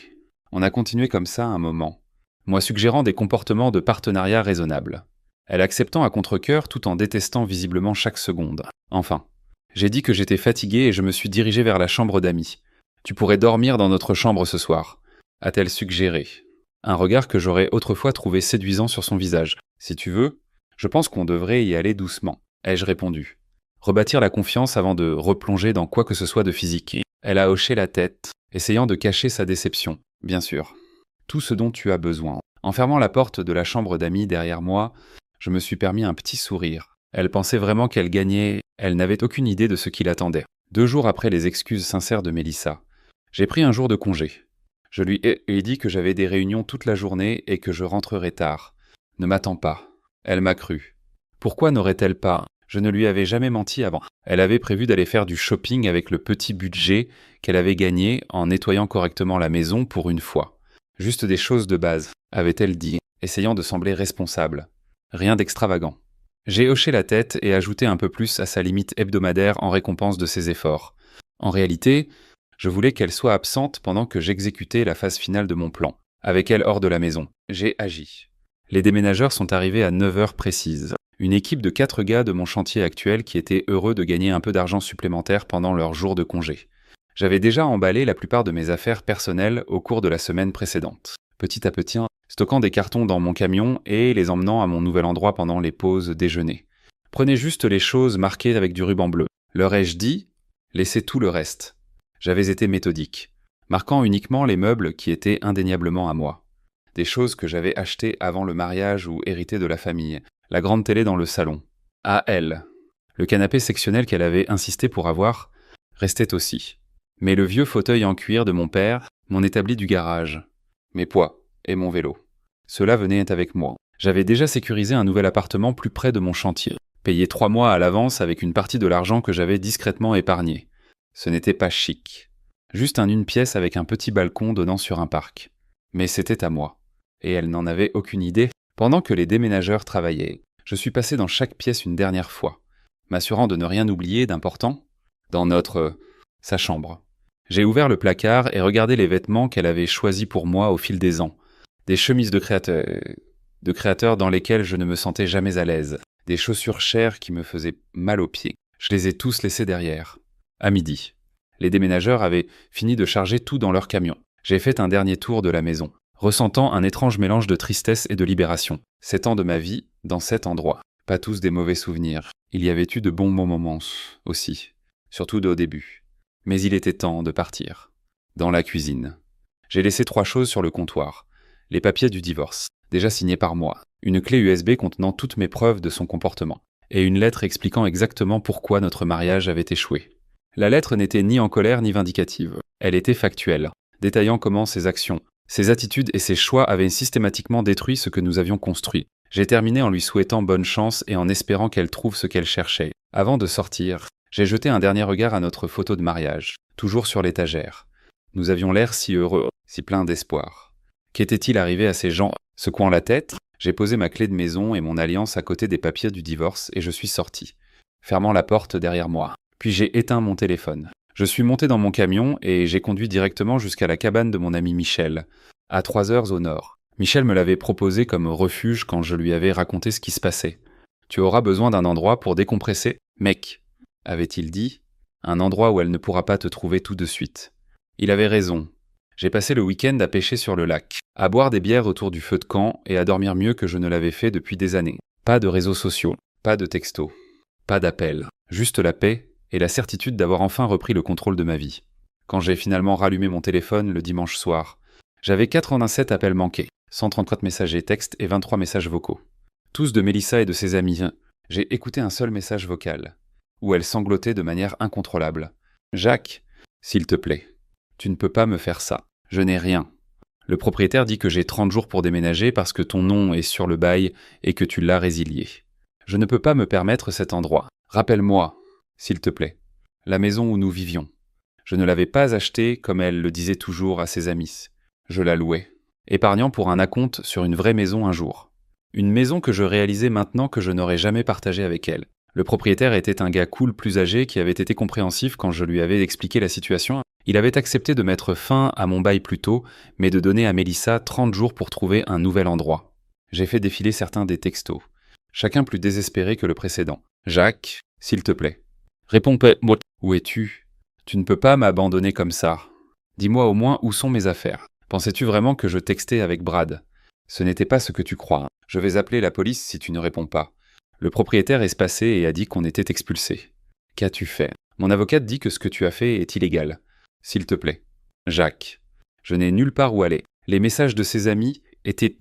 On a continué comme ça un moment, moi suggérant des comportements de partenariat raisonnables. Elle acceptant à contre-cœur tout en détestant visiblement chaque seconde. Enfin, j'ai dit que j'étais fatigué et je me suis dirigé vers la chambre d'amis. Tu pourrais dormir dans notre chambre ce soir, a-t-elle suggéré. Un regard que j'aurais autrefois trouvé séduisant sur son visage. Si tu veux, je pense qu'on devrait y aller doucement, ai-je répondu. Rebâtir la confiance avant de replonger dans quoi que ce soit de physique. Elle a hoché la tête, essayant de cacher sa déception. Bien sûr. Tout ce dont tu as besoin. En fermant la porte de la chambre d'amis derrière moi, je me suis permis un petit sourire. Elle pensait vraiment qu'elle gagnait, elle n'avait aucune idée de ce qui l'attendait. 2 jours après les excuses sincères de Mélissa, j'ai pris un jour de congé. Je lui ai dit que j'avais des réunions toute la journée et que je rentrerais tard. Ne m'attends pas. Elle m'a cru. Pourquoi n'aurait-elle pas? Je ne lui avais jamais menti avant. Elle avait prévu d'aller faire du shopping avec le petit budget qu'elle avait gagné en nettoyant correctement la maison pour une fois. Juste des choses de base, avait-elle dit, essayant de sembler responsable. Rien d'extravagant. J'ai hoché la tête et ajouté un peu plus à sa limite hebdomadaire en récompense de ses efforts. En réalité, je voulais qu'elle soit absente pendant que j'exécutais la phase finale de mon plan. Avec elle hors de la maison, j'ai agi. Les déménageurs sont arrivés à 9 heures précises. Une équipe de 4 gars de mon chantier actuel qui étaient heureux de gagner un peu d'argent supplémentaire pendant leur jour de congé. J'avais déjà emballé la plupart de mes affaires personnelles au cours de la semaine précédente. Petit à petit, stockant des cartons dans mon camion et les emmenant à mon nouvel endroit pendant les pauses déjeuner. Prenez juste les choses marquées avec du ruban bleu. Leur ai-je dit? Laissez tout le reste. J'avais été méthodique, marquant uniquement les meubles qui étaient indéniablement à moi. Des choses que j'avais achetées avant le mariage ou héritées de la famille. La grande télé dans le salon. À elle. Le canapé sectionnel qu'elle avait insisté pour avoir restait aussi. Mais le vieux fauteuil en cuir de mon père, mon établi du garage, mes poids et mon vélo. Cela venait avec moi. J'avais déjà sécurisé un nouvel appartement plus près de mon chantier, payé 3 mois à l'avance avec une partie de l'argent que j'avais discrètement épargné. Ce n'était pas chic. Juste une pièce avec un petit balcon donnant sur un parc. Mais c'était à moi. et elle n'en avait aucune idée. Pendant que les déménageurs travaillaient, je suis passé dans chaque pièce une dernière fois, m'assurant de ne rien oublier d'important dans sa chambre. J'ai ouvert le placard et regardé les vêtements qu'elle avait choisis pour moi au fil des ans. Des chemises de créateurs dans lesquelles je ne me sentais jamais à l'aise. Des chaussures chères qui me faisaient mal aux pieds. Je les ai tous laissés derrière. À midi, les déménageurs avaient fini de charger tout dans leur camion. J'ai fait un dernier tour de la maison, ressentant un étrange mélange de tristesse et de libération. 7 ans de ma vie dans cet endroit. Pas tous des mauvais souvenirs. Il y avait eu de bons moments aussi, surtout au début. Mais il était temps de partir. Dans la cuisine. J'ai laissé 3 choses sur le comptoir. Les papiers du divorce, déjà signés par moi, une clé USB contenant toutes mes preuves de son comportement, et une lettre expliquant exactement pourquoi notre mariage avait échoué. La lettre n'était ni en colère ni vindicative. Elle était factuelle, détaillant comment ses actions, ses attitudes et ses choix avaient systématiquement détruit ce que nous avions construit. J'ai terminé en lui souhaitant bonne chance et en espérant qu'elle trouve ce qu'elle cherchait. Avant de sortir, j'ai jeté un dernier regard à notre photo de mariage, toujours sur l'étagère. Nous avions l'air si heureux, si pleins d'espoir. Qu'était-il arrivé à ces gens? Secouant la tête, j'ai posé ma clé de maison et mon alliance à côté des papiers du divorce et je suis sorti, fermant la porte derrière moi. Puis j'ai éteint mon téléphone. Je suis monté dans mon camion et j'ai conduit directement jusqu'à la cabane de mon ami Michel, à 3 heures au nord. Michel me l'avait proposé comme refuge quand je lui avais raconté ce qui se passait. « Tu auras besoin d'un endroit pour décompresser, mec », avait-il dit, « un endroit où elle ne pourra pas te trouver tout de suite. » Il avait raison. J'ai passé le week-end à pêcher sur le lac, à boire des bières autour du feu de camp et à dormir mieux que je ne l'avais fait depuis des années. Pas de réseaux sociaux, pas de textos, pas d'appels, juste la paix et la certitude d'avoir enfin repris le contrôle de ma vie. Quand j'ai finalement rallumé mon téléphone le dimanche soir, j'avais 87 appels manqués, 134 messages et textes et 23 messages vocaux. Tous de Mélissa et de ses amis. J'ai écouté un seul message vocal, où elle sanglotait de manière incontrôlable. « Jacques, s'il te plaît, tu ne peux pas me faire ça. Je n'ai rien. Le propriétaire dit que j'ai 30 jours pour déménager parce que ton nom est sur le bail et que tu l'as résilié. Je ne peux pas me permettre cet endroit. Rappelle-moi, s'il te plaît, la maison où nous vivions. Je ne l'avais pas achetée comme elle le disait toujours à ses amis. Je la louais, épargnant pour un acompte sur une vraie maison un jour. Une maison que je réalisais maintenant que je n'aurais jamais partagée avec elle. Le propriétaire était un gars cool plus âgé qui avait été compréhensif quand je lui avais expliqué la situation. Il avait accepté de mettre fin à mon bail plus tôt, mais de donner à Mélissa 30 jours pour trouver un nouvel endroit. J'ai fait défiler certains des textos, chacun plus désespéré que le précédent. « Jacques, s'il te plaît. Réponds-moi. Où es-tu? Tu ne peux pas m'abandonner comme ça. Dis-moi au moins où sont mes affaires. Pensais-tu vraiment que je textais avec Brad? Ce n'était pas ce que tu crois. Je vais appeler la police si tu ne réponds pas. Le propriétaire est passé et a dit qu'on était expulsé. Qu'as-tu fait? Mon avocate dit que ce que tu as fait est illégal. S'il te plaît. Jacques. Je n'ai nulle part où aller. Les messages de ses amis étaient,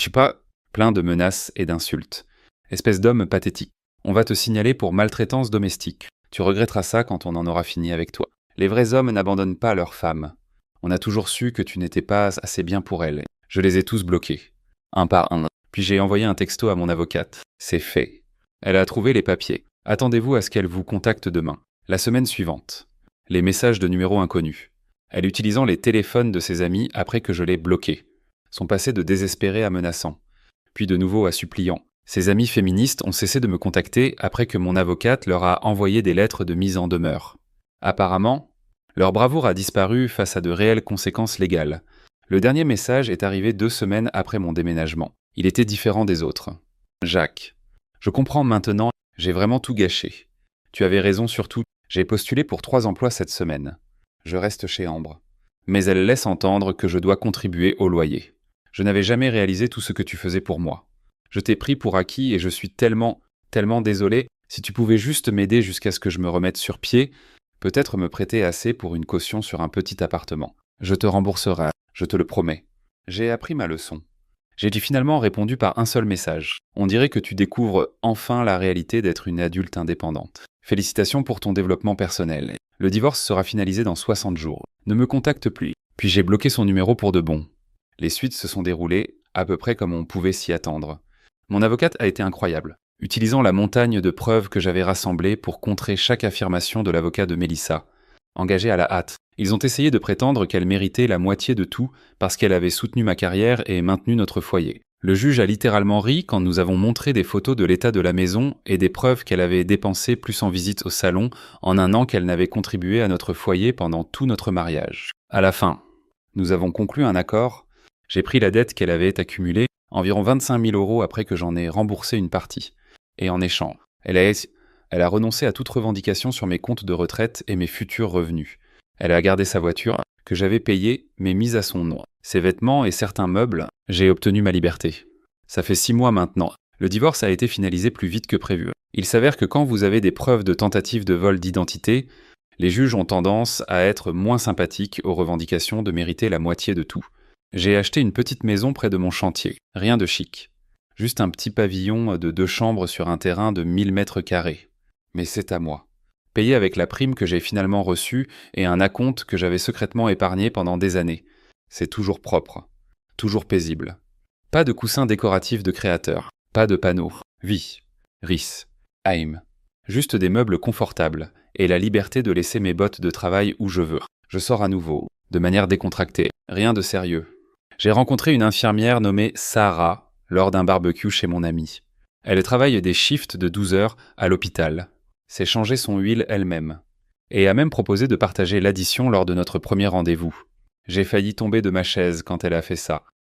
pleins de menaces et d'insultes. Espèce d'homme pathétique. On va te signaler pour maltraitance domestique. Tu regretteras ça quand on en aura fini avec toi. Les vrais hommes n'abandonnent pas leurs femmes. On a toujours su que tu n'étais pas assez bien pour elles. Je les ai tous bloqués. Un par un. Puis j'ai envoyé un texto à mon avocate. C'est fait. Elle a trouvé les papiers. Attendez-vous à ce qu'elle vous contacte demain. La semaine suivante. Les messages de numéros inconnus. Elle utilisant les téléphones de ses amis après que je l'ai bloqué. Sont passés de désespérés à menaçants. Puis de nouveau à suppliants. Ses amis féministes ont cessé de me contacter après que mon avocate leur a envoyé des lettres de mise en demeure. Apparemment, leur bravoure a disparu face à de réelles conséquences légales. Le dernier message est arrivé 2 semaines après mon déménagement. Il était différent des autres. Jacques. Je comprends maintenant, j'ai vraiment tout gâché. Tu avais raison surtout, j'ai postulé pour 3 emplois cette semaine. Je reste chez Ambre. Mais elle laisse entendre que je dois contribuer au loyer. Je n'avais jamais réalisé tout ce que tu faisais pour moi. Je t'ai pris pour acquis et je suis tellement désolé. Si tu pouvais juste m'aider jusqu'à ce que je me remette sur pied, peut-être me prêter assez pour une caution sur un petit appartement. Je te rembourserai, je te le promets. J'ai appris ma leçon. J'ai finalement répondu par un seul message. On dirait que tu découvres enfin la réalité d'être une adulte indépendante. Félicitations pour ton développement personnel. Le divorce sera finalisé dans 60 jours. Ne me contacte plus. Puis j'ai bloqué son numéro pour de bon. Les suites se sont déroulées à peu près comme on pouvait s'y attendre. Mon avocate a été incroyable, utilisant la montagne de preuves que j'avais rassemblées pour contrer chaque affirmation de l'avocat de Mélissa. Engagée à la hâte, ils ont essayé de prétendre qu'elle méritait la moitié de tout parce qu'elle avait soutenu ma carrière et maintenu notre foyer. Le juge a littéralement ri quand nous avons montré des photos de l'état de la maison et des preuves qu'elle avait dépensé plus en visite au salon en un an qu'elle n'avait contribué à notre foyer pendant tout notre mariage. À la fin, nous avons conclu un accord. J'ai pris la dette qu'elle avait accumulée, environ 25 000 € après que j'en ai remboursé une partie. Et en échange, elle a renoncé à toute revendication sur mes comptes de retraite et mes futurs revenus. Elle a gardé sa voiture, que j'avais payée, mais mise à son nom. Ses vêtements et certains meubles, j'ai obtenu ma liberté. Ça fait 6 mois maintenant. Le divorce a été finalisé plus vite que prévu. Il s'avère que quand vous avez des preuves de tentative de vol d'identité, les juges ont tendance à être moins sympathiques aux revendications de mériter la moitié de tout. J'ai acheté une petite maison près de mon chantier. Rien de chic. Juste un petit pavillon de 2 chambres sur un terrain de 1000 mètres carrés. Mais c'est à moi. Payé avec la prime que j'ai finalement reçue et un acompte que j'avais secrètement épargné pendant des années. C'est toujours propre. Toujours paisible. Pas de coussin décoratif de créateur. Pas de panneaux. Vie. Ris. Heim. Juste des meubles confortables et la liberté de laisser mes bottes de travail où je veux. Je sors à nouveau, de manière décontractée. Rien de sérieux. J'ai rencontré une infirmière nommée Sarah lors d'un barbecue chez mon amie. Elle travaille des shifts de 12 heures à l'hôpital. S'est changé son huile elle-même. Et a même proposé de partager l'addition lors de notre premier rendez-vous. J'ai failli tomber de ma chaise quand elle a fait ça.